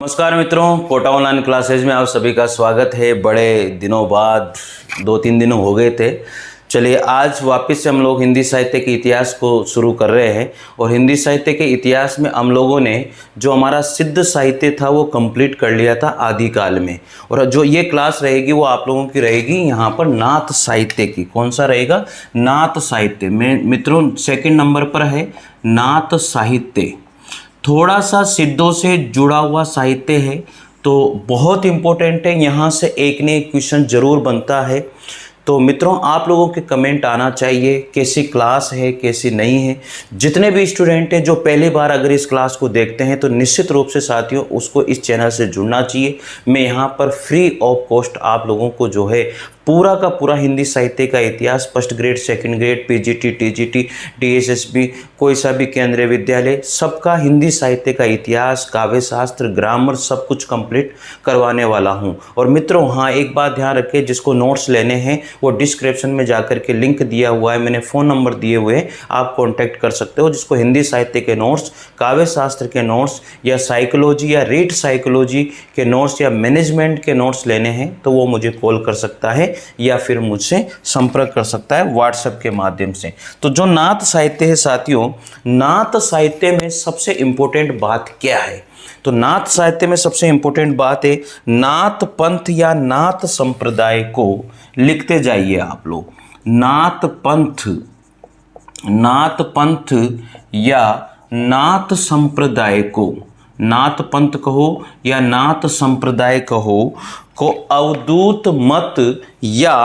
नमस्कार मित्रों, Kota online classes में आप सभी का स्वागत है। बड़े दिनों बाद 2-3 दिन हो गए थे। चलिए आज वापस से हम लोग हिंदी साहित्य के इतिहास को शुरू कर रहे हैं। और हिंदी साहित्य के इतिहास में हम लोगों ने जो हमारा सिद्ध साहित्य था वो कंप्लीट कर लिया था आदिकाल में। और जो ये क्लास रहेगी वो आप लोगों की रहेगी यहाँ पर नाथ साहित्य की। कौन सा रहेगा? नाथ साहित्य में मित्रों सेकंड नंबर पर है नाथ साहित्य। थोड़ा सा सिद्धों से जुड़ा हुआ साहित्य है तो बहुत इम्पोर्टेंट है। यहाँ से एक ने एक क्वेश्चन जरूर बनता है। तो मित्रों आप लोगों के कमेंट आना चाहिए कैसी क्लास है कैसी नहीं है। जितने भी स्टूडेंट हैं जो पहली बार अगर इस क्लास को देखते हैं तो निश्चित रूप से साथियों उसको इस चैनल से जुड़ना चाहिए। मैं यहाँ पर फ्री ऑफ कॉस्ट आप लोगों को जो है पूरा का पूरा हिंदी साहित्य का इतिहास first grade second grade PGT TGT DSSB कोई सा भी केंद्रीय विद्यालय सबका हिंदी साहित्य का इतिहास काव्य शास्त्र ग्रामर सब कुछ कंप्लीट करवाने वाला हूं। और मित्रों हाँ एक बात ध्यान रखें, जिसको नोट्स लेने हैं वो डिस्क्रिप्शन में जाकर के लिंक दिया हुआ है, मैंने फ़ोन नंबर दिए हुए हैं, आप कॉन्टैक्ट कर सकते हो। जिसको हिंदी साहित्य के नोट्स काव्य शास्त्र के नोट्स या साइकोलॉजी या रीड साइकोलॉजी के नोट्स या मैनेजमेंट के नोट्स लेने हैं तो वो मुझे कॉल कर सकता है या फिर मुझसे संपर्क कर सकता है व्हाट्सएप के माध्यम से। तो जो नाथ साहित्य है साथियों, नाथ साहित्य में सबसे इंपॉर्टेंट बात क्या है? तो नाथ साहित्य में सबसे इंपॉर्टेंट बात है नाथ पंथ या नाथ संप्रदाय को लिखते जाइए आप लोग। नाथ पंथ या नाथ संप्रदाय को, नाथ पंथ कहो या नाथ संप्रदाय कहो को अवधूत मत या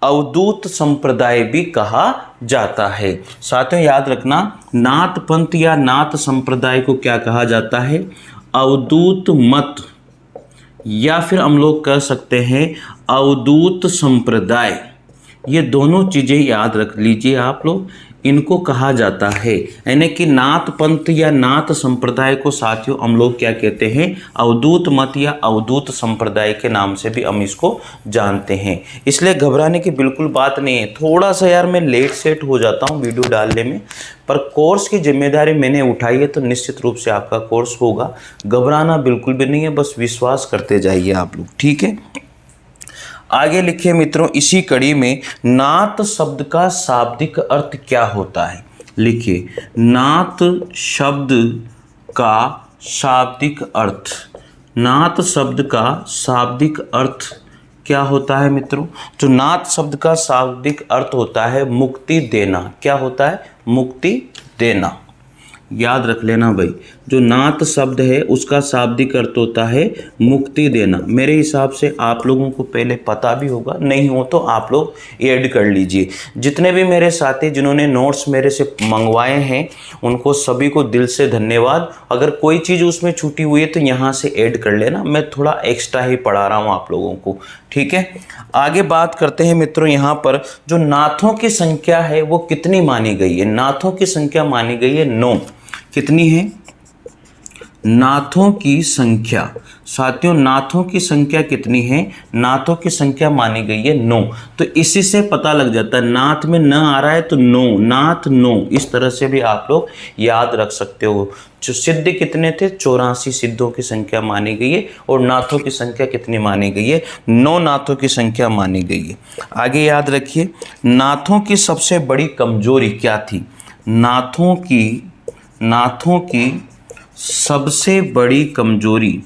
अवधूत संप्रदाय भी कहा जाता है। साथियों याद रखना नाथ पंथ या नाथ संप्रदाय को क्या कहा जाता है? अवधूत मत या फिर हम लोग कह सकते हैं अवधूत संप्रदाय। ये दोनों चीज़ें याद रख लीजिए आप लोग, इनको कहा जाता है। यानी कि नाथ पंथ या नाथ संप्रदाय को साथियों हम लोग क्या कहते हैं? अवधूत मत या अवधूत संप्रदाय के नाम से भी हम इसको जानते हैं। इसलिए घबराने की बिल्कुल बात नहीं है। थोड़ा सा यार मैं लेट सेट हो जाता हूँ वीडियो डालने में, पर कोर्स की जिम्मेदारी मैंने उठाई है तो निश्चित रूप से आपका कोर्स होगा। घबराना बिल्कुल भी नहीं है, बस विश्वास करते जाइए आप लोग, ठीक है। आगे लिखिए मित्रों इसी कड़ी में नाथ शब्द का शाब्दिक अर्थ क्या होता है? लिखिए नाथ शब्द का शाब्दिक अर्थ। नाथ शब्द का शाब्दिक अर्थ क्या होता है मित्रों? जो नाथ शब्द का शाब्दिक अर्थ होता है मुक्ति देना। क्या होता है? मुक्ति देना। याद रख लेना भाई, जो नाथ शब्द है उसका शाब्दिक अर्थ होता है मुक्ति देना। मेरे हिसाब से आप लोगों को पहले पता भी होगा, नहीं हो तो आप लोग ऐड कर लीजिए। जितने भी मेरे साथी जिन्होंने नोट्स मेरे से मंगवाए हैं उनको सभी को दिल से धन्यवाद। अगर कोई चीज़ उसमें छूटी हुई है तो यहाँ से ऐड कर लेना, मैं थोड़ा एक्स्ट्रा ही पढ़ा रहा हूँ आप लोगों को, ठीक है। आगे बात करते हैं मित्रों, यहाँ पर जो नाथों की संख्या है वो कितनी मानी गई है? नाथों की संख्या मानी गई है 9। कितनी है? नाथों की संख्या। साथियों नाथों की संख्या कितनी है? नाथों की संख्या मानी गई है 9। तो इसी से पता लग जाता है, नाथ में न आ रहा है तो 9, नाथ 9, इस तरह से भी आप लोग याद रख सकते हो। जो सिद्ध कितने थे? 84 सिद्धों की संख्या मानी गई है। और नाथों की संख्या कितनी मानी गई है? 9 नाथों की संख्या मानी गई है। आगे याद रखिए नाथों की सबसे बड़ी कमजोरी क्या थी? नाथों की सबसे बड़ी कमजोरी,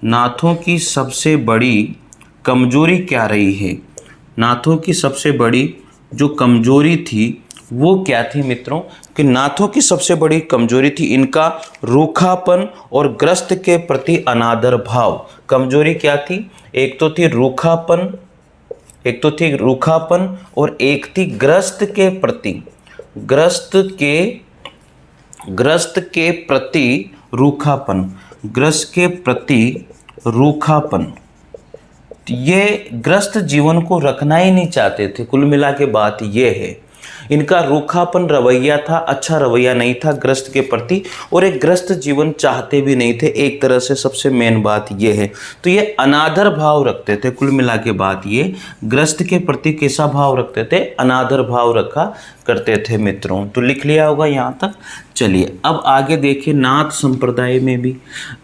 नाथों की सबसे बड़ी कमजोरी क्या रही है? नाथों की सबसे बड़ी जो कमजोरी थी वो क्या थी मित्रों? कि नाथों की सबसे बड़ी कमजोरी थी इनका रूखापन और ग्रस्त के प्रति अनादर भाव। कमजोरी क्या थी? एक तो थी रूखापन और एक थी ग्रस्त के प्रति रूखापन। ग्रस्त के प्रति रूखापन। ये ग्रस्त जीवन को रखना ही नहीं चाहते थे। कुल मिला के बात ये है। इनका रूखापन रवैया था, अच्छा रवैया नहीं था ग्रस्त के प्रति, और एक ग्रस्त जीवन चाहते भी नहीं थे। एक तरह से सबसे मेन बात ये है। तो ये अनादर भाव रखते थे। कुल मिला के बात ये, ग्रस्त के प्रति कैसा भाव रखते थे? अनादर भाव रखा करते थे मित्रों। तो लिख लिया होगा यहाँ तक। चलिए अब आगे देखिए, नाथ संप्रदाय में भी,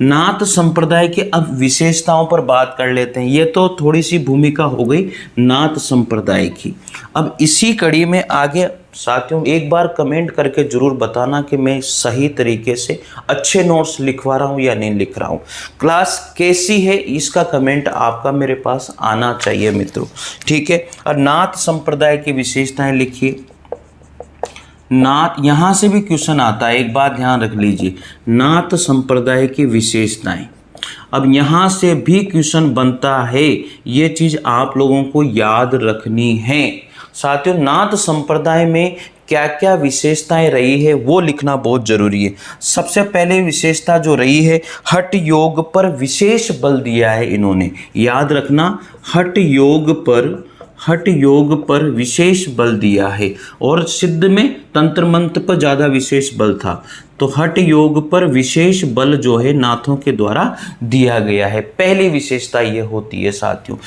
नाथ संप्रदाय के अब विशेषताओं पर बात कर लेते हैं। ये तो थोड़ी सी भूमिका हो गई नाथ संप्रदाय की। अब इसी कड़ी में आगे साथियों एक बार कमेंट करके जरूर बताना कि मैं सही तरीके से अच्छे नोट्स लिखवा रहा हूँ या नहीं लिख रहा हूँ। क्लास कैसी है इसका कमेंट आपका मेरे पास आना चाहिए मित्रों, ठीक है। और नाथ संप्रदाय की विशेषताएं लिखिए। नाथ, यहाँ से भी क्वेश्चन आता है, एक बात ध्यान रख लीजिए, नाथ संप्रदाय की विशेषताएं। अब यहाँ से भी क्वेश्चन बनता है, ये चीज़ आप लोगों को याद रखनी है साथियों। नाथ संप्रदाय में क्या क्या विशेषताएं रही है वो लिखना बहुत जरूरी है। सबसे पहले विशेषता जो रही है, हठ योग पर विशेष बल दिया है इन्होंने, याद रखना, हठ योग पर विशेष बल दिया है। और सिद्ध में तंत्र मंत्र पर ज़्यादा विशेष बल था, तो हठ योग पर विशेष बल जो है नाथों के द्वारा दिया गया है। पहली विशेषता ये होती है साथियों।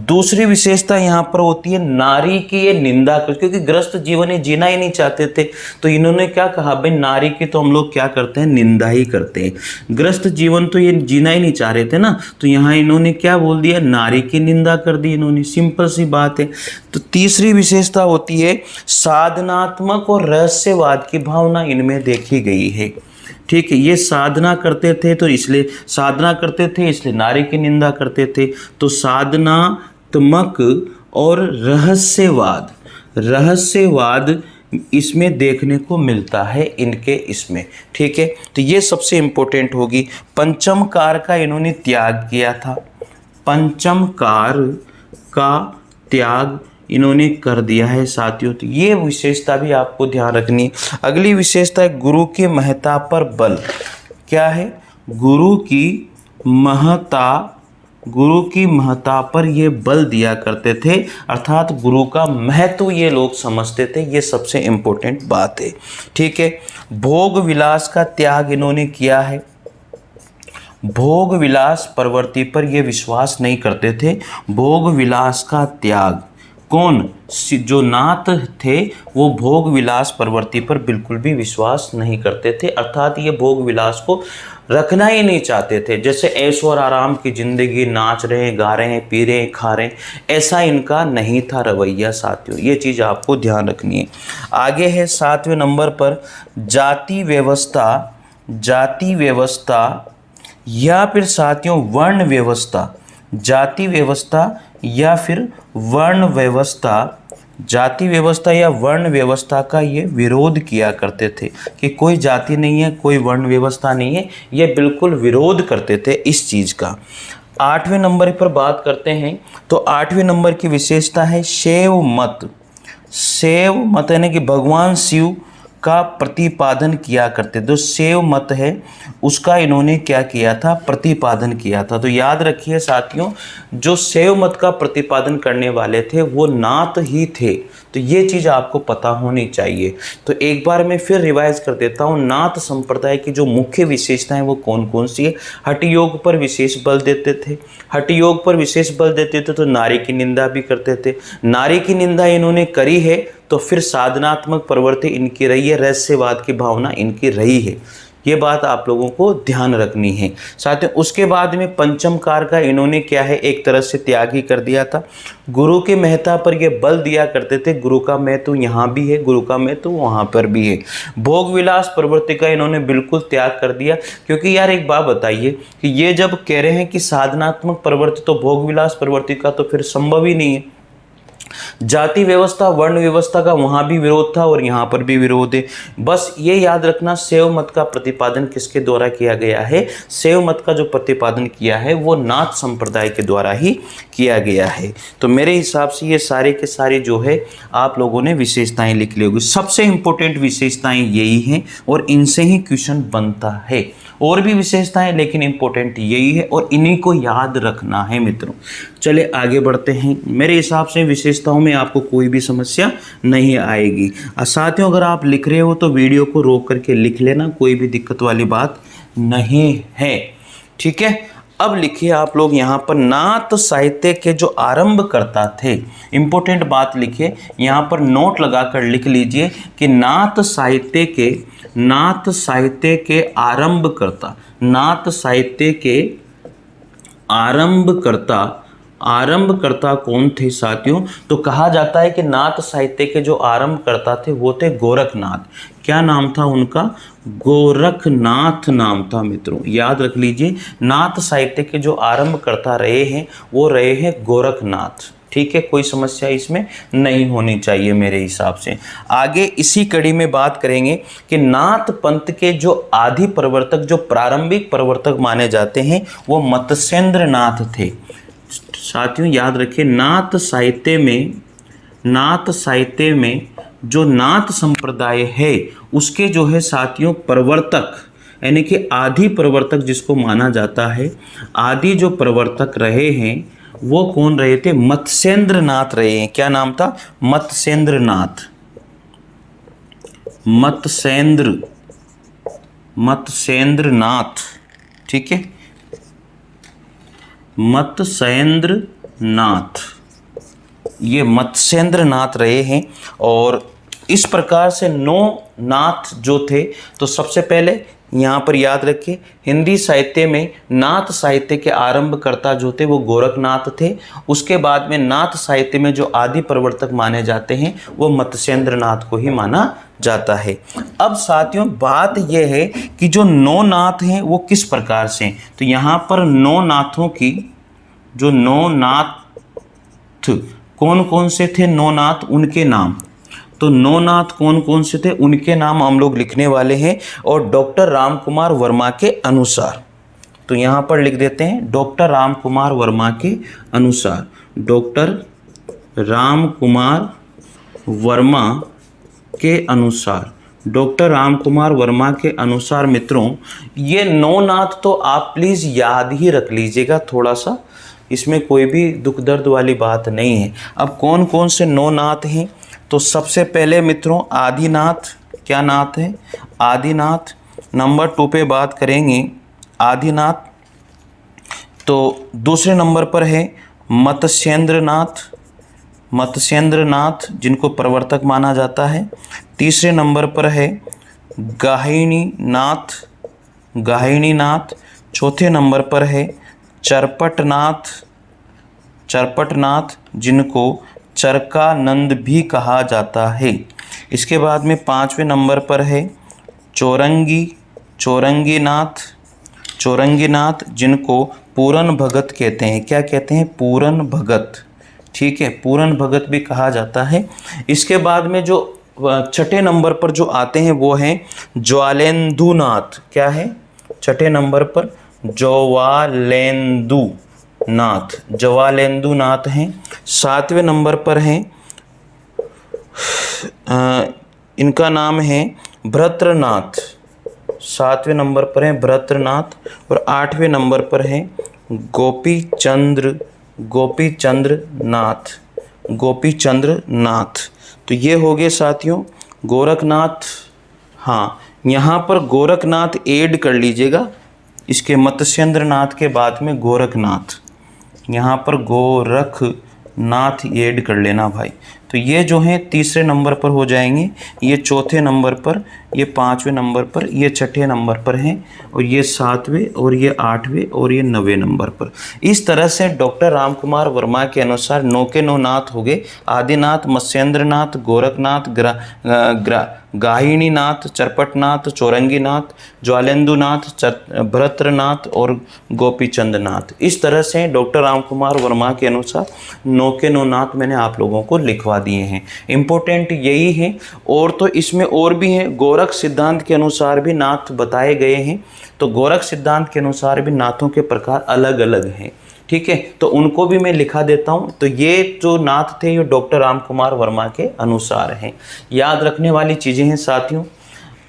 दूसरी विशेषता यहाँ पर होती है नारी की ये निंदा, क्योंकि ग्रस्त जीवन ये जीना ही नहीं चाहते थे, तो इन्होंने क्या कहा, भाई नारी की तो हम लोग क्या करते हैं, निंदा ही करते हैं। ग्रस्त जीवन तो ये जीना ही नहीं चाह रहे थे ना, तो यहाँ इन्होंने क्या बोल दिया, नारी की निंदा कर दी इन्होंने, सिंपल सी बात है। तो तीसरी विशेषता होती है साधनात्मक और रहस्यवाद की भावना इनमें देखी गई है, ठीक है। ये साधना करते थे तो इसलिए नारी की निंदा करते थे। तो साधनात्मक और रहस्यवाद इसमें देखने को मिलता है इनके इसमें, ठीक है। तो ये सबसे इंपॉर्टेंट होगी। पंचम कार का इन्होंने त्याग किया था, पंचम कार का त्याग इन्होंने कर दिया है साथियों। तो ये विशेषता भी आपको ध्यान रखनी है। अगली विशेषता है गुरु की महत्ता पर बल। क्या है? गुरु की महत्ता पर ये बल दिया करते थे, अर्थात गुरु का महत्व ये लोग समझते थे। ये सबसे इम्पोर्टेंट बात है, ठीक है। भोग विलास का त्याग इन्होंने किया है। भोग विलास प्रवृत्ति पर ये विश्वास नहीं करते थे। भोग विलास का त्याग, कौन? जो नाथ थे वो भोग विलास प्रवृत्ति पर बिल्कुल भी विश्वास नहीं करते थे, अर्थात ये भोग विलास को रखना ही नहीं चाहते थे। जैसे ऐशो और आराम की जिंदगी, नाच रहे हैं, गा रहे हैं, पी रहे हैं, खा रहे हैं, ऐसा इनका नहीं था रवैया साथियों। ये चीज़ आपको ध्यान रखनी है। आगे है 7वें नंबर पर जाति व्यवस्था या फिर साथियों वर्ण व्यवस्था। जाति व्यवस्था या फिर वर्ण व्यवस्था, जाति व्यवस्था या वर्ण व्यवस्था का ये विरोध किया करते थे कि कोई जाति नहीं है, कोई वर्ण व्यवस्था नहीं है, ये बिल्कुल विरोध करते थे इस चीज़ का। 8वें नंबर पर बात करते हैं, तो 8वें नंबर की विशेषता है शैव मत। शैव मत यानी कि भगवान शिव का प्रतिपादन किया करते। तो शैव मत है उसका इन्होंने क्या किया था, प्रतिपादन किया था। तो याद रखिए साथियों, जो शैव मत का प्रतिपादन करने वाले थे वो नाथ ही थे। तो ये चीज़ आपको पता होनी चाहिए। तो एक बार मैं फिर रिवाइज कर देता हूँ, नाथ संप्रदाय की जो मुख्य विशेषताएं वो कौन कौन सी है। हठ योग पर विशेष बल देते थे। हठ योग पर विशेष बल देते थे तो नारी की निंदा भी करते थे। नारी की निंदा इन्होंने करी है तो फिर साधनात्मक प्रवृत्ति इनकी रही है, रहस्यवाद की भावना इनकी रही है। ये बात आप लोगों को ध्यान रखनी है। साथ ही उसके बाद में पंचम कार का इन्होंने क्या है, एक तरह से त्याग ही कर दिया था। गुरु के महत्ता पर ये बल दिया करते थे, गुरु का महत्व यहाँ भी है, गुरु का महत्व वहाँ पर भी है। भोग विलास प्रवृत्ति का इन्होंने बिल्कुल त्याग कर दिया, क्योंकि यार एक बात बताइए कि ये जब कह रहे हैं कि साधनात्मक प्रवृत्ति, तो भोग विलास प्रवृत्ति का तो फिर संभव ही नहीं है। जाति व्यवस्था वर्ण व्यवस्था का वहां भी विरोध था और यहाँ पर भी विरोध है। बस ये याद रखना, शैव मत का प्रतिपादन किसके द्वारा किया गया है। शैव मत का जो प्रतिपादन किया है वो नाथ संप्रदाय के द्वारा ही किया गया है। तो मेरे हिसाब से ये सारे के सारे जो है आप लोगों ने विशेषताएं लिख ली होगी। सबसे इंपॉर्टेंट विशेषताएं यही हैं और इनसे ही क्वेश्चन बनता है। और भी विशेषताएं, लेकिन इंपॉर्टेंट यही है और इन्हीं को याद रखना है मित्रों। चले आगे बढ़ते हैं। मेरे हिसाब से विशेषताओं में आपको कोई भी समस्या नहीं आएगी। साथियों, अगर आप लिख रहे हो तो वीडियो को रोक करके लिख लेना, कोई भी दिक्कत वाली बात नहीं है। ठीक है, अब लिखिए आप लोग यहाँ पर नाथ साहित्य के जो आरंभकर्ता थे, इंपॉर्टेंट बात लिखिए, यहाँ पर नोट लगाकर लिख लीजिए कि नाथ साहित्य के आरंभकर्ता, नाथ साहित्य के आरंभकर्ता कौन थे साथियों? तो कहा जाता है कि नाथ साहित्य के जो आरंभकर्ता थे वो थे गोरखनाथ। क्या नाम था उनका? गोरखनाथ नाम था मित्रों, याद रख लीजिए। नाथ साहित्य के जो आरंभकर्ता रहे हैं वो रहे हैं गोरखनाथ। ठीक है, कोई समस्या इसमें नहीं होनी चाहिए मेरे हिसाब से। आगे इसी कड़ी में बात करेंगे कि नाथ पंथ के जो आदि प्रवर्तक, जो प्रारंभिक प्रवर्तक माने जाते हैं, वो मत्स्येंद्र नाथ थे। साथियों याद रखिए, नाथ साहित्य में जो नाथ संप्रदाय है उसके जो है साथियों प्रवर्तक, यानी कि आदि प्रवर्तक जिसको माना जाता है, आदि जो प्रवर्तक रहे हैं वो कौन रहे थे? मत्स्येंद्र नाथ रहे हैं। क्या नाम था? मत्स्येंद्र नाथ। मत्स्येंद्र नाथ। ठीक है, मत्स्येंद्र नाथ, ये मत्स्येंद्र नाथ रहे हैं। और इस प्रकार से 9 नाथ जो थे, तो सबसे पहले यहाँ पर याद रखिए, हिंदी साहित्य में नाथ साहित्य के आरंभकर्ता जो थे वो गोरखनाथ थे। उसके बाद में नाथ साहित्य में जो आदि प्रवर्तक माने जाते हैं वो मत्स्येंद्र नाथ को ही माना जाता है। अब साथियों बात यह है कि जो 9 नाथ हैं वो किस प्रकार से हैं। तो यहाँ पर 9 नाथों की, जो 9 नाथ कौन कौन से थे, 9 नाथ उनके नाम, तो 9 नाथ कौन कौन से थे उनके नाम हम लोग लिखने वाले हैं। और डॉक्टर रामकुमार वर्मा के अनुसार, तो यहाँ पर लिख देते हैं डॉक्टर रामकुमार वर्मा के अनुसार, डॉक्टर रामकुमार वर्मा के अनुसार, डॉक्टर रामकुमार वर्मा के अनुसार मित्रों, ये 9 नाथ तो आप प्लीज़ याद ही रख लीजिएगा थोड़ा सा, इसमें कोई भी दुख दर्द वाली बात नहीं है। अब कौन कौन से 9 नाथ हैं? तो सबसे पहले मित्रों आदिनाथ, क्या नाथ है? आदिनाथ। नंबर 2 पे बात करेंगे आदिनाथ। तो दूसरे नंबर पर है मत्स्येंद्र नाथ जिनको प्रवर्तक माना जाता है। तीसरे नंबर पर है गाहिणी नाथ। चौथे नंबर पर है चरपट नाथ जिनको चरकानंद भी कहा जाता है। इसके बाद में 5वें नंबर पर है चौरंगी नाथ जिनको पूरन भगत कहते हैं। क्या कहते हैं? पूरन भगत। ठीक है, पूरन भगत भी कहा जाता है। इसके बाद में जो 6ठे नंबर पर जो आते हैं वो हैं ज्वालेंदु नाथ। क्या है 6ठे नंबर पर? ज्वालेंदु नाथ हैं। 7वें नंबर पर हैं, इनका नाम है भ्रत्रनाथ। 7वें नंबर पर हैं भ्रत्रनाथ। और 8वें नंबर पर हैं गोपीचंद्र नाथ। तो ये हो गए साथियों गोरखनाथ। हाँ, यहाँ पर गोरखनाथ ऐड कर लीजिएगा, इसके मत्स्येंद्र नाथ के बाद में गोरखनाथ, यहाँ पर गोरखनाथ ऐड कर लेना भाई। तो ये जो हैं तीसरे नंबर पर हो जाएंगे, ये चौथे नंबर पर, ये 5वें नंबर पर, ये 6ठे नंबर पर हैं, और ये 7वें, और ये 8वें, और ये 9वें नंबर पर। इस तरह से डॉक्टर रामकुमार वर्मा के अनुसार 9 के 9 नाथ हो गए। आदिनाथ, मत्स्येंद्र नाथ, गोरखनाथ, गाहिणी नाथ, चरपटनाथ, चौरंगी नाथ, ज्वालेंदु नाथ, भरत्रनाथ और गोपीचंद नाथ। इस तरह से डॉक्टर रामकुमार वर्मा के अनुसार 9 के 9 नाथ मैंने आप लोगों को लिखवा दिए हैं। इम्पोर्टेंट यही है, और तो इसमें और भी हैं। गोरख सिद्धांत के अनुसार भी नाथ बताए गए हैं। तो गोरख सिद्धांत के अनुसार भी नाथों के प्रकार अलग अलग हैं। ठीक है, तो उनको भी मैं लिखा देता हूं। तो ये जो नाथ थे ये डॉक्टर रामकुमार वर्मा के अनुसार हैं। याद रखने वाली चीज़ें हैं साथियों।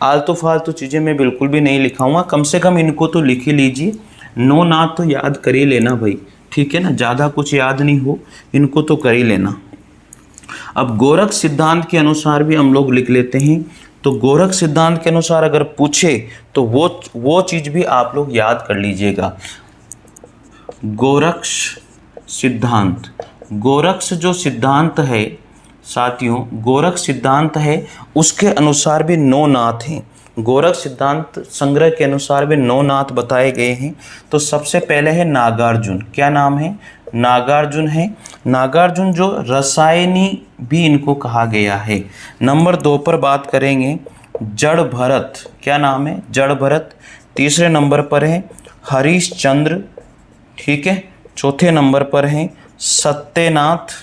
आलतू फालतू चीज़ें मैं बिल्कुल भी नहीं लिखाऊंगा, कम से कम इनको तो लिख ही लीजिए। नो नाथ तो याद कर ही लेना भाई, ठीक है ना, ज़्यादा कुछ याद नहीं हो, इनको तो कर ही लेना। अब गोरख सिद्धांत के अनुसार भी हम लोग लिख लेते हैं। तो गोरख सिद्धांत के अनुसार अगर पूछे तो वो चीज़ भी आप लोग याद कर लीजिएगा। गोरक्ष सिद्धांत, गोरक्ष जो सिद्धांत है साथियों, गोरख सिद्धांत है, उसके अनुसार भी 9 नाथ हैं। गोरख सिद्धांत संग्रह के अनुसार भी 9 नाथ बताए गए हैं। तो सबसे पहले है नागार्जुन। क्या नाम है? नागार्जुन है। नागार्जुन जो रसायनी भी इनको कहा गया है। नंबर 2 पर बात करेंगे जड़ भरत। क्या नाम है? जड़ भरत। तीसरे नंबर पर है हरिश्चंद्र, ठीक है। चौथे नंबर पर है सत्यनाथ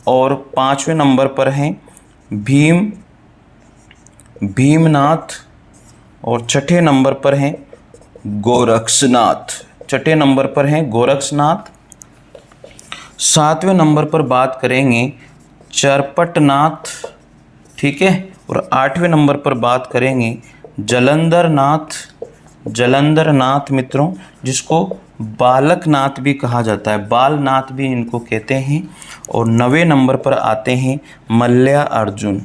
और 5वें नंबर पर हैं भीमनाथ और छठे नंबर पर हैं गोरक्षनाथ। छठे नंबर पर हैं गोरक्षनाथ। 7वें नंबर पर बात करेंगे चरपटनाथ, ठीक है। और 8वें नंबर पर बात करेंगे जलंधरनाथ मित्रों, जिसको बालकनाथ भी कहा जाता है, बालनाथ भी इनको कहते हैं। और 9वें नंबर पर आते हैं मल्ल्यार्जुन।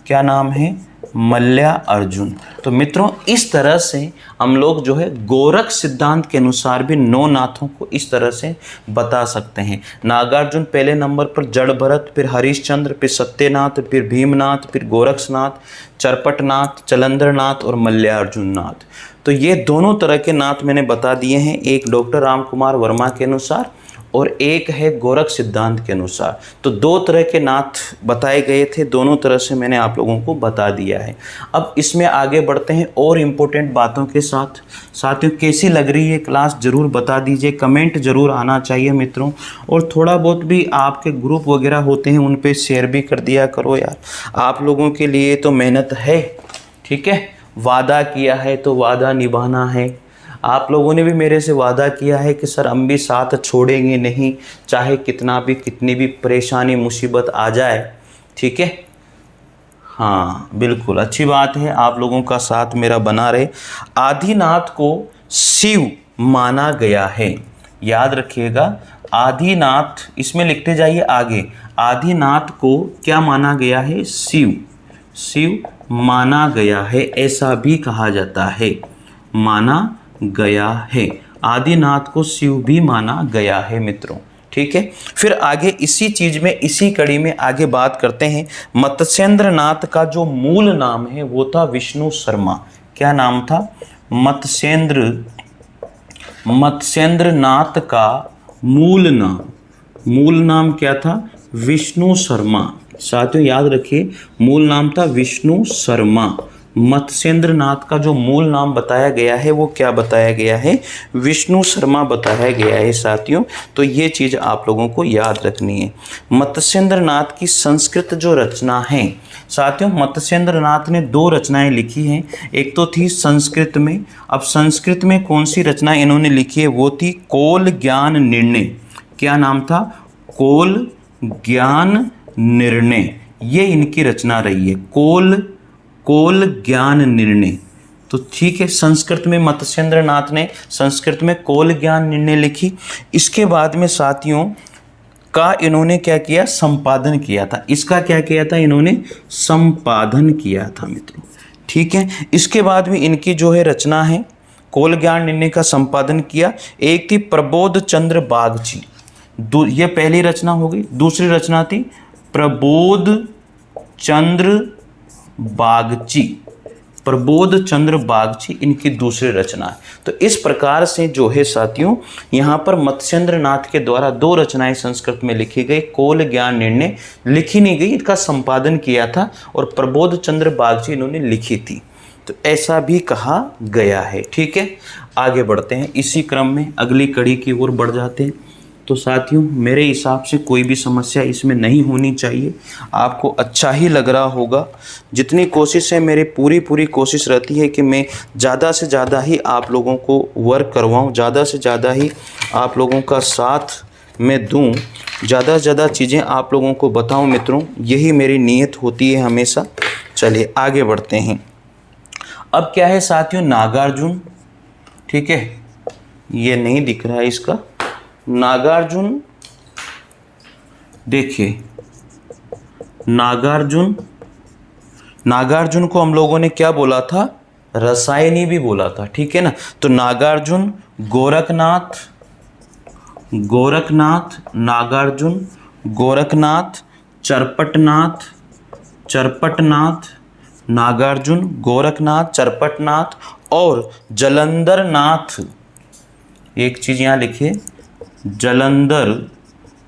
क्या नाम है? मल्ल्यार्जुन। तो मित्रों इस तरह से हम लोग जो है गोरख सिद्धांत के अनुसार भी 9 नाथों को इस तरह से बता सकते हैं। नागार्जुन पहले नंबर पर, जड़ भरत, फिर हरिश्चंद्र, फिर सत्यनाथ, फिर भीमनाथ, फिर गोरक्षनाथ, चरपटनाथ, जलंधरनाथ और मल्ल्यार्जुन नाथ। तो ये दोनों तरह के नाथ मैंने बता दिए हैं, एक डॉक्टर राम कुमार वर्मा के अनुसार और एक है गोरख सिद्धांत के अनुसार। तो 2 तरह के नाथ बताए गए थे, दोनों तरह से मैंने आप लोगों को बता दिया है। अब इसमें आगे बढ़ते हैं और इम्पोर्टेंट बातों के साथ। साथियों कैसी लग रही है क्लास ज़रूर बता दीजिए, कमेंट ज़रूर आना चाहिए मित्रों। और थोड़ा बहुत भी आपके ग्रुप वगैरह होते हैं उन पे शेयर भी कर दिया करो यार, आप लोगों के लिए तो मेहनत है, ठीक है। वादा किया है तो वादा निभाना है। आप लोगों ने भी मेरे से वादा किया है कि सर हम भी साथ छोड़ेंगे नहीं, चाहे कितनी भी परेशानी मुसीबत आ जाए, ठीक है। हाँ बिल्कुल, अच्छी बात है, आप लोगों का साथ मेरा बना रहे। आदिनाथ को शिव माना गया है, याद रखिएगा। आदिनाथ, इसमें लिखते जाइए आगे, आदिनाथ को क्या माना गया है? शिव माना गया है, ऐसा भी कहा जाता है, माना गया है। आदिनाथ को शिव भी माना गया है मित्रों, ठीक है। फिर आगे इसी चीज में, इसी कड़ी में आगे बात करते हैं। मत्स्येंद्रनाथ का जो मूल नाम है वो था विष्णु शर्मा। क्या नाम था? मत्स्येंद्रनाथ का मूल नाम क्या था? विष्णु शर्मा। साथियों याद रखिए, मूल नाम था विष्णु शर्मा। मत्स्येंद्रनाथ का जो मूल नाम बताया गया है वो क्या बताया गया है? विष्णु शर्मा बताया गया है साथियों। तो ये चीज़ आप लोगों को याद रखनी है। मत्स्येंद्रनाथ की संस्कृत जो रचना है साथियों, मत्स्येंद्रनाथ ने 2 रचनाएं लिखी हैं। एक तो थी संस्कृत में, अब संस्कृत में कौन सी रचना इन्होंने लिखी है? वो थी कोल ज्ञान निर्णय। क्या नाम था? कोल ज्ञान निर्णय, ये इनकी रचना रही है, कोल ज्ञान निर्णय। तो ठीक है, संस्कृत में मत्स्येंद्रनाथ ने संस्कृत में कोल ज्ञान निर्णय लिखी। इसके बाद में साथियों का इन्होंने क्या किया? संपादन किया था। इसका क्या किया था? इन्होंने संपादन किया था मित्रों, ठीक है। इसके बाद में इनकी जो है रचना है, कोल ज्ञान निर्णय का संपादन किया। एक थी प्रबोध चंद्र बागची, ये पहली रचना हो गई। दूसरी रचना थी प्रबोध चंद्र बागची, इनकी दूसरी रचना है। तो इस प्रकार से जो है साथियों यहाँ पर मत्स्येंद्रनाथ के द्वारा 2 रचनाएं संस्कृत में लिखी गई। कोल ज्ञान निर्णय लिखी नहीं गई, इनका संपादन किया था, और प्रबोध चंद्र बागची इन्होंने लिखी थी। तो ऐसा भी कहा गया है, ठीक है। आगे बढ़ते हैं, इसी क्रम में अगली कड़ी की ओर बढ़ जाते हैं। तो साथियों मेरे हिसाब से कोई भी समस्या इसमें नहीं होनी चाहिए, आपको अच्छा ही लग रहा होगा। जितनी कोशिश है, मेरी पूरी कोशिश रहती है कि मैं ज़्यादा से ज़्यादा ही आप लोगों को वर्क करवाऊँ, ज़्यादा से ज़्यादा ही आप लोगों का साथ मैं दूँ, ज़्यादा से ज़्यादा चीज़ें आप लोगों को बताऊँ मित्रों, यही मेरी नीयत होती है हमेशा। चलिए आगे बढ़ते हैं। अब क्या है साथियों, नागार्जुन, ठीक है, ये नहीं दिख रहा है इसका, नागार्जुन, देखिए नागार्जुन, नागार्जुन को हम लोगों ने क्या बोला था, रसायनी भी बोला था, ठीक है ना। तो नागार्जुन, गोरखनाथ, गोरखनाथ, नागार्जुन, गोरखनाथ, चरपटनाथ, चरपटनाथ, नागार्जुन, गोरखनाथ, चरपटनाथ और जलंधर नाथ। एक चीज यहां लिखिए, जलंधर,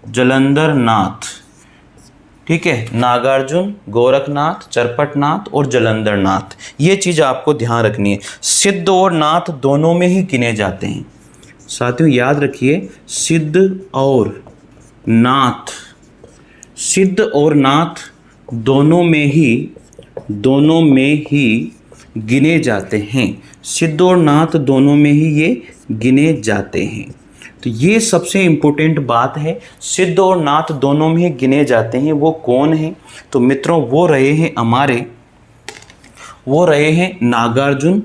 जलंधर नाथ, ठीक है। नागार्जुन, गोरखनाथ, चरपटनाथ और जलंधर नाथ, ये चीज आपको ध्यान रखनी है। सिद्ध और नाथ दोनों में ही गिने जाते हैं साथियों, याद रखिए, सिद्ध और नाथ, सिद्ध और नाथ दोनों में ही गिने जाते हैं, सिद्ध और नाथ दोनों में ही ये गिने जाते हैं। तो ये सबसे इम्पोर्टेंट बात है, सिद्ध और नाथ दोनों में ही गिने जाते हैं। वो कौन है? तो मित्रों वो रहे हैं हमारे, वो रहे हैं नागार्जुन,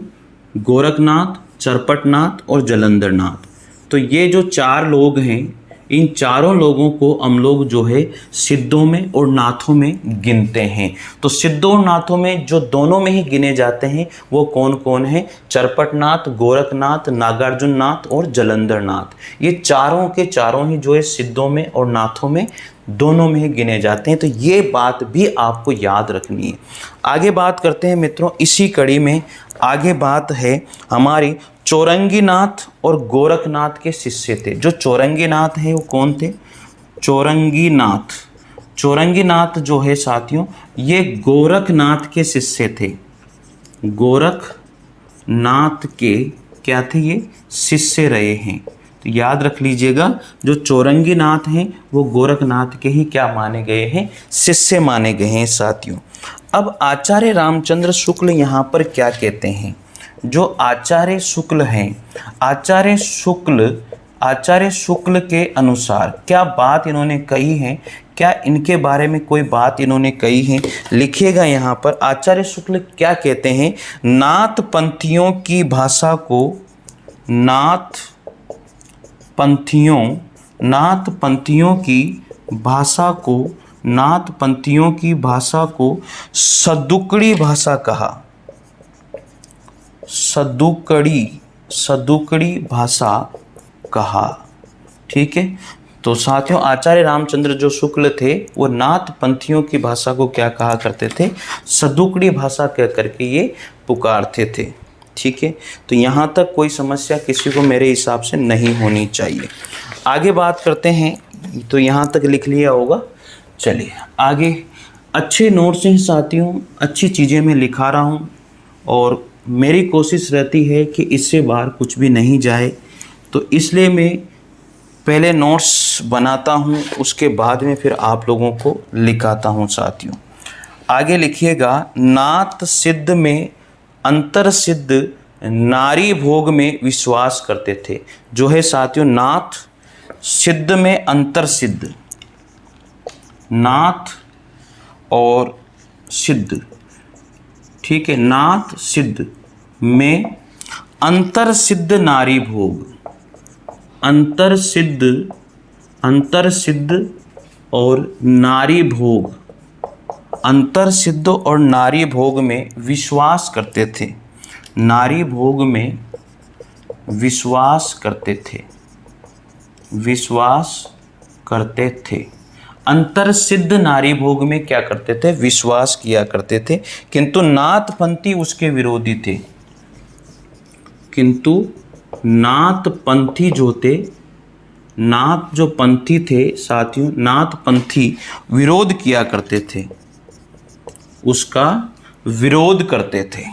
गोरखनाथ, चरपटनाथ और जलंधर नाथ। तो ये जो चार लोग हैं, इन चारों लोगों को हम लोग जो है सिद्धों में और नाथों में गिनते हैं। तो सिद्धों और नाथों में जो दोनों में ही गिने जाते हैं वो कौन कौन है? चरपटनाथ, गोरखनाथ, नागार्जुन नाथ और जलंधर नाथ। ये चारों के चारों ही जो है सिद्धों में और नाथों में दोनों में ही गिने जाते हैं। तो ये बात भी आपको याद रखनी है। आगे बात करते हैं मित्रों, इसी कड़ी में आगे बात है हमारी चौरंगीनाथ और गोरखनाथ के शिष्य थे। जो चौरंगीनाथ है वो कौन थे? चौरंगीनाथ, चौरंगीनाथ जो है साथियों ये गोरखनाथ के शिष्य थे। गोरखनाथ के क्या थे? ये शिष्य रहे हैं। तो याद रख लीजिएगा, जो चौरंगीनाथ हैं वो गोरखनाथ के ही क्या माने गए हैं? शिष्य माने गए हैं साथियों। अब आचार्य रामचंद्र शुक्ल यहाँ पर क्या कहते हैं? जो आचार्य शुक्ल हैं, आचार्य शुक्ल के अनुसार क्या बात इन्होंने कही है? क्या इनके बारे में कोई बात इन्होंने कही है? लिखिएगा यहाँ पर। आचार्य शुक्ल क्या कहते हैं? नाथ पंथियों की भाषा को, नाथ पंथियों की भाषा को, नाथ पंथियों की भाषा को सदुकड़ी भाषा कहा। सदुकड़ी भाषा कहा, ठीक है। तो साथियों आचार्य रामचंद्र जो शुक्ल थे वो नाथ पंथियों की भाषा को क्या कहा करते थे? सदुकड़ी भाषा कह करके ये पुकारते थे, ठीक है। तो यहाँ तक कोई समस्या किसी को मेरे हिसाब से नहीं होनी चाहिए। आगे बात करते हैं, तो यहाँ तक लिख लिया होगा। चलिए आगे, अच्छे नोट्स हैं साथियों, अच्छी चीज़ें मैं लिखा रहा हूँ और मेरी कोशिश रहती है कि इससे बाहर कुछ भी नहीं जाए। तो इसलिए मैं पहले नोट्स बनाता हूँ, उसके बाद में फिर आप लोगों को लिखाता हूँ साथियों। आगे लिखिएगा, नाथ सिद्ध में अंतर सिद्ध नारी भोग में विश्वास करते थे। जो है साथियों नाथ सिद्ध में अंतर सिद्ध, नाथ और सिद्ध, ठीक है, नाथ सिद्ध में अंतर सिद्ध नारी भोग, अंतर सिद्ध और नारी भोग, अंतर सिद्ध और नारी भोग में विश्वास करते थे। नारी भोग में विश्वास करते थे, विश्वास करते थे। अंतर सिद्ध नारी भोग में क्या करते थे? विश्वास किया करते थे। किंतु नाथ पंथी उसके विरोधी थे। किंतु नाथ पंथी जो थे, नाथ जो पंथी थे साथियों, नाथ पंथी विरोध किया करते थे, उसका विरोध करते थे,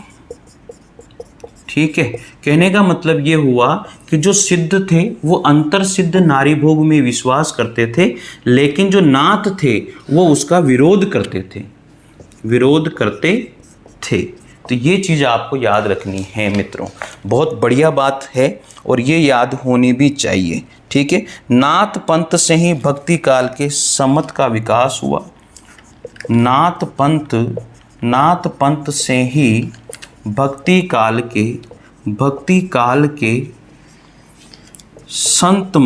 ठीक है। कहने का मतलब ये हुआ कि जो सिद्ध थे वो अंतर सिद्ध नारी भोग में विश्वास करते थे, लेकिन जो नाथ थे वो उसका विरोध करते थे, विरोध करते थे। तो ये चीज़ आपको याद रखनी है मित्रों, बहुत बढ़िया बात है और ये याद होनी भी चाहिए, ठीक है। नाथ पंथ से ही भक्ति काल के सम्मत का विकास हुआ। नाथ पंथ से ही भक्ति काल के संत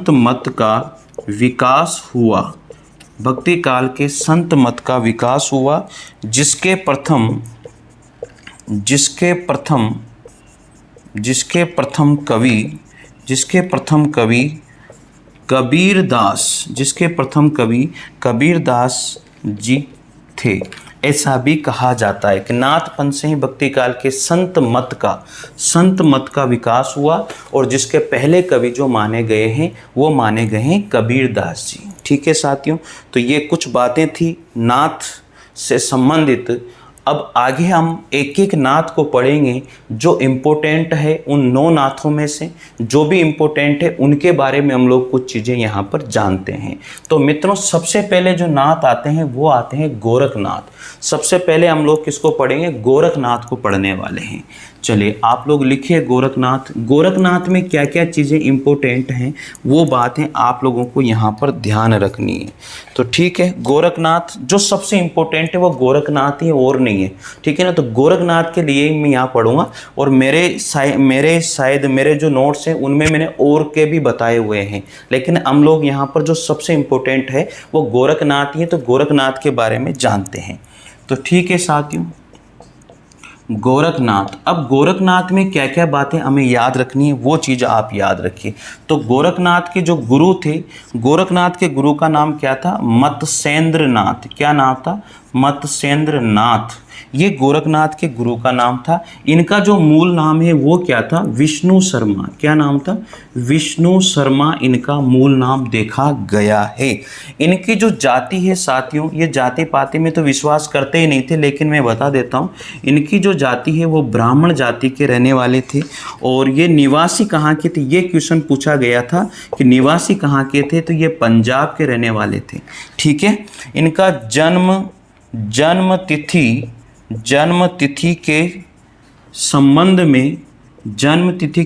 मत का विकास हुआ। भक्ति काल के संत मत का विकास हुआ, जिसके प्रथम कवि कबीरदास जी थे। ऐसा भी कहा जाता है कि नाथपंथ से ही भक्ति काल के संत मत का विकास हुआ, और जिसके पहले कवि जो माने गए हैं वो माने गए हैं कबीरदास जी। ठीक है साथियों, तो ये कुछ बातें थी नाथ से संबंधित। अब आगे हम एक एक नाथ को पढ़ेंगे जो इम्पोर्टेंट है। उन 9 नाथों में से जो भी इम्पोर्टेंट है उनके बारे में हम लोग कुछ चीज़ें यहाँ पर जानते हैं। तो मित्रों, सबसे पहले जो नाथ आते हैं वो आते हैं गोरखनाथ। सबसे पहले हम लोग किसको पढ़ेंगे? गोरखनाथ को पढ़ने वाले हैं। चलिए आप लोग लिखिए गोरखनाथ में क्या क्या चीज़ें इम्पोर्टेंट हैं वो बातें आप लोगों को यहाँ पर ध्यान रखनी है। तो ठीक है, गोरखनाथ जो सबसे इम्पोर्टेंट है वो गोरखनाथ ही, और नहीं है। ठीक है ना, तो गोरखनाथ के लिए मैं यहाँ पढ़ूंगा, और मेरे जो नोट्स हैं उनमें मैंने और के भी बताए हुए हैं, लेकिन हम लोग यहाँ पर जो सबसे इम्पोर्टेंट है वो गोरखनाथ ही है। तो गोरखनाथ के बारे में जानते हैं। तो ठीक है साथियों, गोरखनाथ। अब गोरखनाथ में क्या क्या बातें हमें याद रखनी है वो चीज़ आप याद रखिए। तो गोरखनाथ के जो गुरु थे, गोरखनाथ के गुरु का नाम क्या था? मत्स्येंद्र नाथ। क्या नाम था? मत्स्येंद्र नाथ। ये गोरखनाथ के गुरु का नाम था। इनका जो मूल नाम है वो क्या था? विष्णु शर्मा। क्या नाम था? विष्णु शर्मा इनका मूल नाम देखा गया है। इनकी जो जाति है साथियों, ये जाति पाति में तो विश्वास करते ही नहीं थे, लेकिन मैं बता देता हूँ, इनकी जो जाति है वो ब्राह्मण जाति के रहने वाले थे। और ये निवासी कहाँ के थे? ये क्वेश्चन पूछा गया था कि निवासी कहाँ के थे, तो ये पंजाब के रहने वाले थे। ठीक है, इनका जन्म तिथि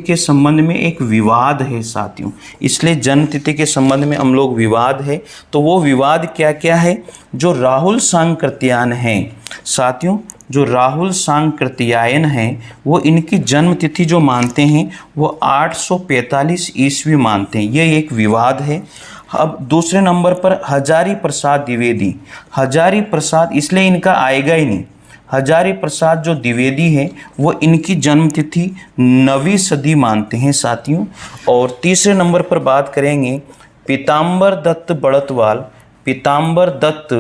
के संबंध में एक विवाद है साथियों, इसलिए जन्म तिथि के संबंध में हम लोग विवाद है। तो वो विवाद क्या क्या है? जो राहुल सांकृत्यायन है साथियों, जो राहुल सांकृत्यायन है वो इनकी जन्म तिथि जो मानते हैं वो 845 ईस्वी मानते हैं। ये एक विवाद है। अब दूसरे नंबर पर हजारी प्रसाद द्विवेदी। हजारी प्रसाद इसलिए इनका आएगा ही नहीं। हजारी प्रसाद जो द्विवेदी है वो इनकी जन्मतिथि 9वीं सदी मानते हैं साथियों। और तीसरे नंबर पर बात करेंगे पीताम्बर दत्त बड़तवाल। पीताम्बर दत्त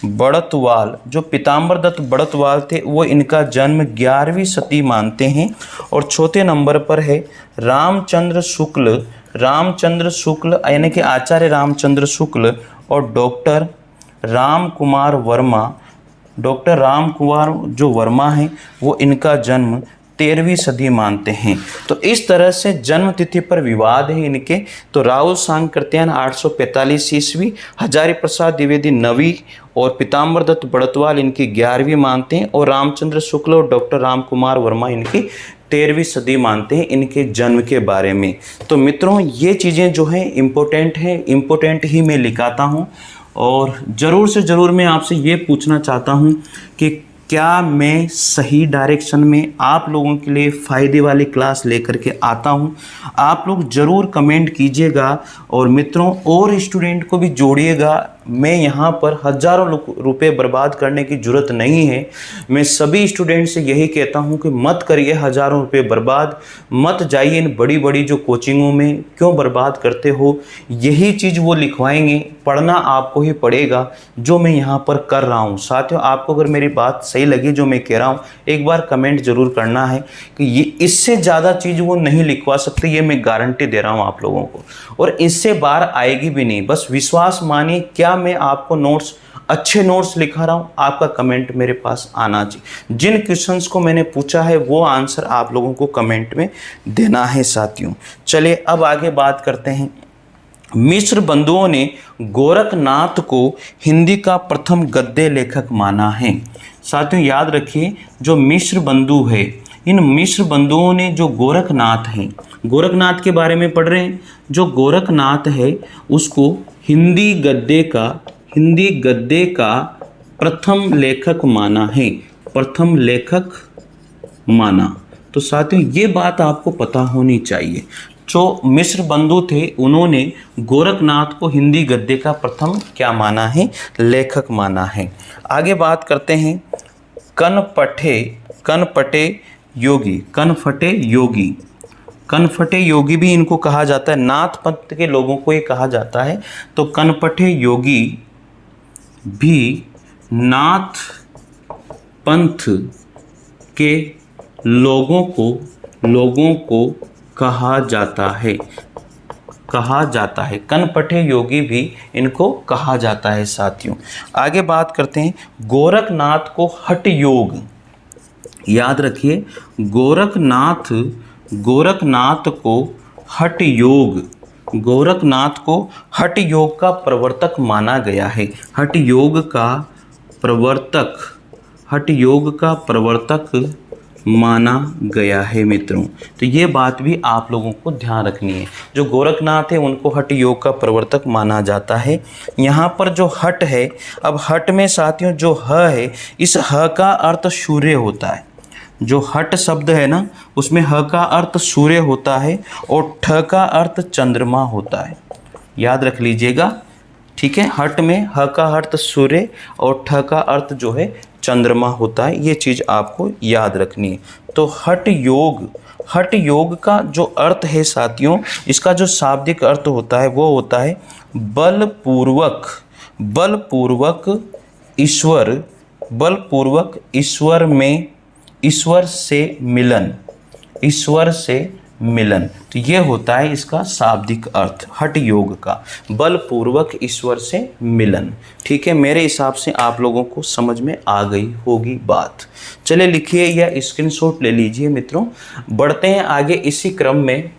बड़तवाल, जो पीताम्बर दत्त बड़तवाल थे वो इनका जन्म 11वीं सदी मानते हैं। और चौथे नंबर पर है रामचंद्र शुक्ल। रामचंद्र शुक्ल यानी कि आचार्य रामचंद्र शुक्ल और डॉक्टर राम कुमार वर्मा। डॉक्टर राम कुमार जो वर्मा हैं वो इनका जन्म 13वीं सदी मानते हैं। तो इस तरह से जन्म तिथि पर विवाद है इनके। तो राहुल सांकृत्यायन 845 ईस्वी, हजारी प्रसाद द्विवेदी 9वीं और पीताम्बर दत्त बड़तवाल इनकी 11वीं मानते हैं, और रामचंद्र शुक्ल और डॉक्टर राम कुमार वर्मा इनकी 13वीं सदी मानते हैं इनके जन्म के बारे में। तो मित्रों, ये चीज़ें जो हैं इम्पोर्टेंट हैं, इम्पोर्टेंट ही मैं लिखाता हूँ। और ज़रूर से ज़रूर मैं आपसे ये पूछना चाहता हूँ कि क्या मैं सही डायरेक्शन में आप लोगों के लिए फ़ायदे वाली क्लास लेकर के आता हूँ? आप लोग ज़रूर कमेंट कीजिएगा, और मित्रों और स्टूडेंट को भी जोड़िएगा। मैं यहाँ पर हज़ारों रुपए बर्बाद करने की ज़रूरत नहीं है। मैं सभी स्टूडेंट से यही कहता हूँ कि मत करिए हज़ारों रुपए बर्बाद, मत जाइए इन बड़ी बड़ी जो कोचिंगों में, क्यों बर्बाद करते हो? यही चीज़ वो लिखवाएंगे, पढ़ना आपको ही पड़ेगा जो मैं यहाँ पर कर रहा हूँ। साथियों, आपको अगर मेरी बात सही लगी जो मैं कह रहा हूँ, एक बार कमेंट ज़रूर करना है कि ये इससे ज़्यादा चीज़ वो नहीं लिखवा सकते, ये मैं गारंटी दे रहा हूँ आप लोगों को, और इससे बाहर आएगी भी नहीं। बस विश्वास मानिए, क्या मैं आपको नोट्स, अच्छे नोट्स लिखा रहा हूँ? आपका कमेंट मेरे पास आना चाहिए। जिन क्वेश्चंस को मैंने पूछा है वो आंसर आप लोगों को कमेंट में देना है साथियों। चलिए अब आगे बात करते हैं। मिश्र बंधुओं ने गोरखनाथ को हिंदी का प्रथम गद्य लेखक माना है। साथियों याद रखिए, जो मिश्र बंधु है, इन मिश्र बंधुओं ने जो गोरखनाथ हैं, गोरखनाथ के बारे में पढ़ रहे हैं। जो गोरखनाथ है उसको हिंदी गद्य का प्रथम लेखक माना है, प्रथम लेखक माना। तो साथियों ये बात आपको पता होनी चाहिए। जो मिश्र बंधु थे उन्होंने गोरखनाथ को हिंदी गद्य का प्रथम क्या माना है, लेखक माना है। आगे बात करते हैं कनपटे योगी, कनफटे योगी, कनफटे योगी भी इनको कहा जाता है, नाथ पंथ के लोगों को ये कहा जाता है। तो कनपटे योगी भी नाथ पंथ के लोगों को कहा जाता है, कहा जाता है। कनपटे योगी भी इनको कहा जाता है साथियों। आगे बात करते हैं गोरखनाथ को हठ योग, याद रखिए गोरखनाथ को हठ योग, गोरखनाथ को हठ योग का प्रवर्तक माना गया है। हठ योग का प्रवर्तक माना गया है मित्रों। तो ये बात भी आप लोगों को ध्यान रखनी है। जो गोरखनाथ है उनको हठ योग का प्रवर्तक माना जाता है। यहाँ पर जो हठ है, अब हठ में साथियों जो ह है, इस ह का अर्थ सूर्य होता है। जो हठ शब्द है ना, उसमें ह का अर्थ सूर्य होता है और ठ का अर्थ चंद्रमा होता है, याद रख लीजिएगा। ठीक है, हठ में ह का अर्थ सूर्य और ठ का अर्थ जो है चंद्रमा होता है। ये चीज़ आपको याद रखनी है। तो हठ योग का जो अर्थ है साथियों, इसका जो शाब्दिक अर्थ होता है वो होता है बलपूर्वक ईश्वर में, ईश्वर से मिलन। तो ये होता है इसका शाब्दिक अर्थ हठ योग का, बलपूर्वक ईश्वर से मिलन। ठीक है, मेरे हिसाब से आप लोगों को समझ में आ गई होगी बात। चलिए लिखिए या स्क्रीनशॉट ले लीजिए मित्रों। बढ़ते हैं आगे इसी क्रम में।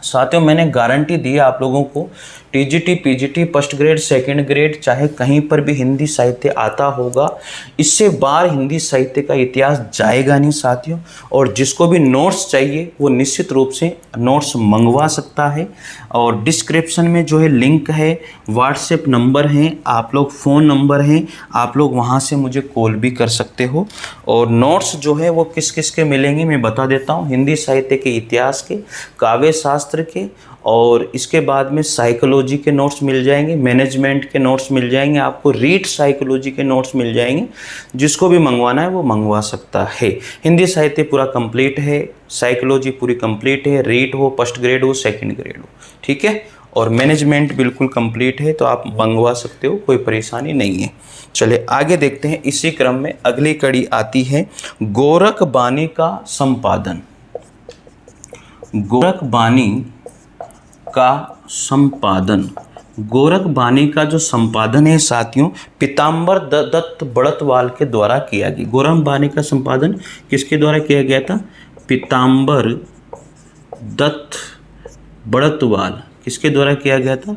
साथियों मैंने गारंटी दी है आप लोगों को, TGT PGT first grade second grade चाहे कहीं पर भी हिंदी साहित्य आता होगा, इससे बाहर हिंदी साहित्य का इतिहास जाएगा नहीं साथियों। और जिसको भी नोट्स चाहिए वो निश्चित रूप से नोट्स मंगवा सकता है। और डिस्क्रिप्शन में जो है लिंक है, व्हाट्सएप नंबर है, आप लोग फ़ोन नंबर हैं, आप लोग वहाँ से मुझे कॉल भी कर सकते हो। और नोट्स जो है वो किस किस के मिलेंगे मैं बता देता हूँ। हिंदी साहित्य के इतिहास के, काव्य शास्त्र के, और इसके बाद में साइकोलॉजी के नोट्स मिल जाएंगे, मैनेजमेंट के नोट्स मिल जाएंगे, आपको रीड साइकोलॉजी के नोट्स मिल जाएंगे। जिसको भी मंगवाना है वो मंगवा सकता है। हिंदी साहित्य पूरा कंप्लीट है, साइकोलॉजी पूरी कंप्लीट है, रीड हो, फर्स्ट ग्रेड हो, सेकंड ग्रेड हो, ठीक है। और मैनेजमेंट बिल्कुल कंप्लीट है, तो आप मंगवा सकते हो, कोई परेशानी नहीं है। चलिए आगे देखते हैं। इसी क्रम में अगली कड़ी आती है गोरखबानी का संपादन। गोरखबानी का जो संपादन है साथियों, पीताम्बर दत्त बड़तवाल के द्वारा किया गया। गोरखबानी का संपादन किसके द्वारा किया गया था? पीताम्बर दत्त बड़तवाल। किसके द्वारा किया गया था?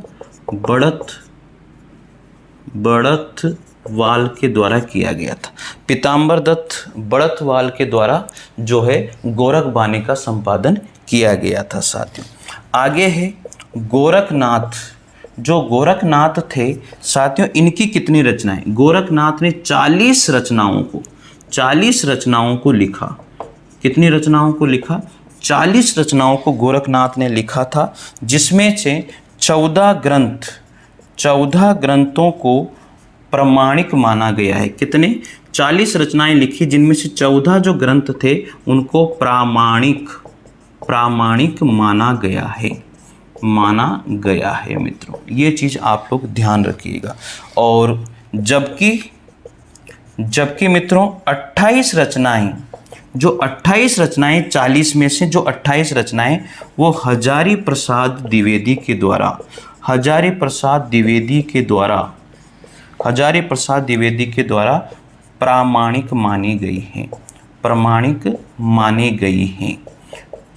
बड़तवाल के द्वारा किया गया था। पीताम्बर दत्त बड़तवाल के द्वारा जो है गोरखबानी का संपादन किया गया था साथियों। आगे है गोरखनाथ। जो गोरखनाथ थे साथियों, इनकी कितनी रचनाएं? गोरखनाथ ने 40 रचनाओं को लिखा। कितनी रचनाओं को लिखा? 40 रचनाओं को गोरखनाथ ने लिखा था, जिसमें से 14 ग्रंथों को प्रमाणिक माना गया है। कितने? 40 रचनाएं लिखी, जिनमें से 14 जो ग्रंथ थे उनको प्रामाणिक माना गया है मित्रों। ये चीज़ आप लोग ध्यान रखिएगा। और जबकि मित्रों 28 रचनाएं 40 में से जो 28 रचनाएं वो हजारी प्रसाद द्विवेदी के द्वारा प्रामाणिक मानी गई हैं।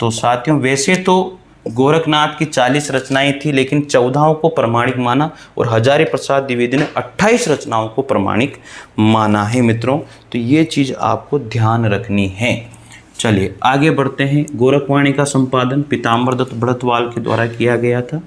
तो साथियों वैसे तो गोरखनाथ की 40 रचनाएं थी, लेकिन 14 को प्रमाणिक माना और हजारी प्रसाद द्विवेदी ने 28 रचनाओं को प्रमाणिक माना है मित्रों। तो ये चीज़ आपको ध्यान रखनी है। चलिए आगे बढ़ते हैं। गोरखवाणी का संपादन पीताम्बर दत्त बड़तवाल के द्वारा किया गया था।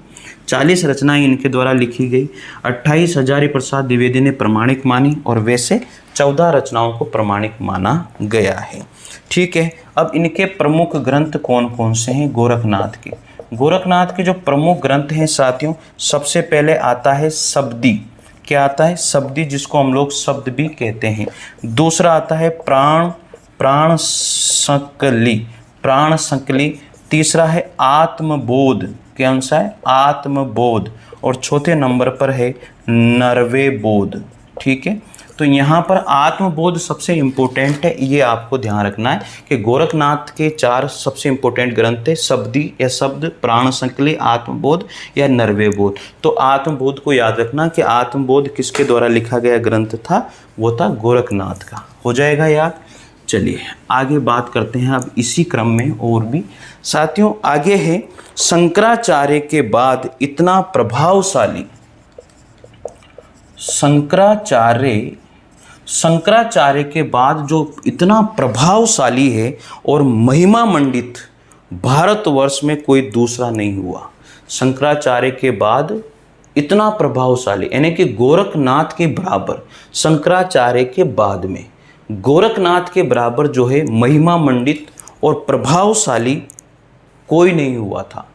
40 रचनाएं इनके द्वारा लिखी गई। 28 हजारी प्रसाद द्विवेदी ने प्रमाणिक मानी और वैसे 14 रचनाओं को प्रमाणिक माना गया है। ठीक है, अब इनके प्रमुख ग्रंथ कौन कौन से हैं गोरखनाथ के। गोरखनाथ के जो प्रमुख ग्रंथ हैं साथियों, सबसे पहले आता है शब्दी। क्या आता है? शब्दी, जिसको हम लोग शब्द भी कहते हैं। दूसरा आता है प्राण संकली। तीसरा है आत्मबोध। क्या सा है? आत्मबोध। और चौथे नंबर पर है नरवे बोध। ठीक है, तो यहाँ पर आत्मबोध सबसे इम्पोर्टेंट है, ये आपको ध्यान रखना है कि गोरखनाथ के 4 सबसे इम्पोर्टेंट ग्रंथ है, शब्दी या शब्द, प्राण संकली, आत्मबोध या नरवे बोध। तो आत्मबोध को याद रखना कि आत्मबोध किसके द्वारा लिखा गया ग्रंथ था, वो था गोरखनाथ का। हो जाएगा याद। चलिए आगे बात करते हैं अब इसी क्रम में और भी साथियों। आगे है शंकराचार्य के बाद इतना प्रभावशाली, शंकराचार्य के बाद जो इतना प्रभावशाली है और महिमा मंडित भारतवर्ष में कोई दूसरा नहीं हुआ। शंकराचार्य के बाद इतना प्रभावशाली, यानी कि गोरखनाथ के बराबर, शंकराचार्य के बाद में गोरखनाथ के बराबर जो है महिमा मंडित और प्रभावशाली कोई नहीं हुआ था।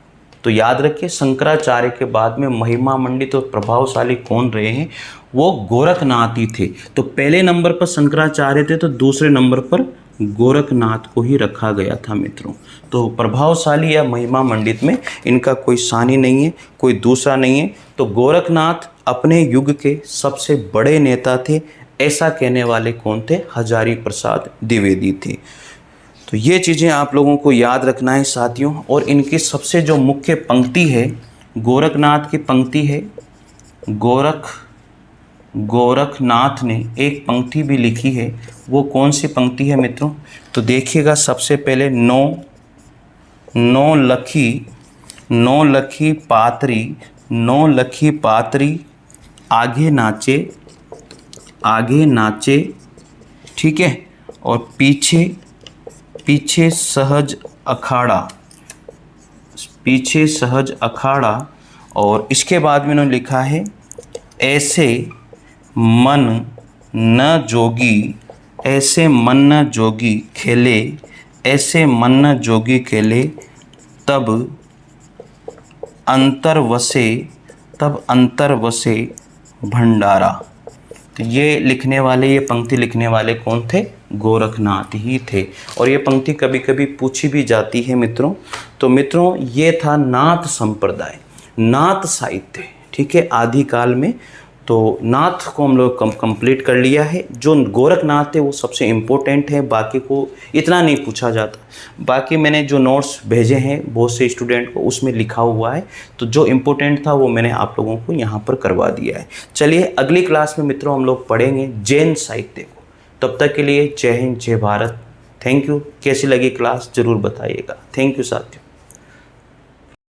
तो याद रखिए, शंकराचार्य के बाद में महिमा मंडित और प्रभावशाली कौन रहे हैं, वो गोरखनाथ ही थे। तो पहले नंबर पर शंकराचार्य थे, तो दूसरे नंबर पर गोरखनाथ को ही रखा गया था मित्रों। तो प्रभावशाली या महिमा मंडित में इनका कोई सानी नहीं है, कोई दूसरा नहीं है। तो गोरखनाथ अपने युग के सबसे बड़े नेता थे, ऐसा कहने वाले कौन थे? हजारी प्रसाद द्विवेदी थे। तो ये चीज़ें आप लोगों को याद रखना है साथियों। और इनकी सबसे जो मुख्य पंक्ति है, गोरखनाथ की पंक्ति है, गोरखनाथ ने एक पंक्ति भी लिखी है। वो कौन सी पंक्ति है मित्रों? तो देखिएगा, सबसे पहले नौ लखी पात्री आगे नाचे, ठीक है, और पीछे सहज अखाड़ा। और इसके बाद में उन्होंने लिखा है ऐसे मन न जोगी खेले, तब अंतर वसे भंडारा। तो ये पंक्ति लिखने वाले कौन थे? गोरखनाथ ही थे। और ये पंक्ति कभी कभी पूछी भी जाती है मित्रों। तो मित्रों, ये था नाथ संप्रदाय, नाथ साहित्य। ठीक है, आदिकाल में। तो नाथ को हम लोग कंप्लीट कर लिया है। जो गोरखनाथ थे वो सबसे इम्पोर्टेंट है, बाकी को इतना नहीं पूछा जाता। बाकी मैंने जो नोट्स भेजे हैं बहुत से स्टूडेंट को, उसमें लिखा हुआ है। तो जो इम्पोर्टेंट था वो मैंने आप लोगों को यहाँ पर करवा दिया है। चलिए अगली क्लास में मित्रों हम लोग पढ़ेंगे जैन साहित्य को। तब तक के लिए जय हिंद, जय भारत। Thank you. कैसी लगी क्लास ज़रूर बताइएगा। थैंक यू साथियों।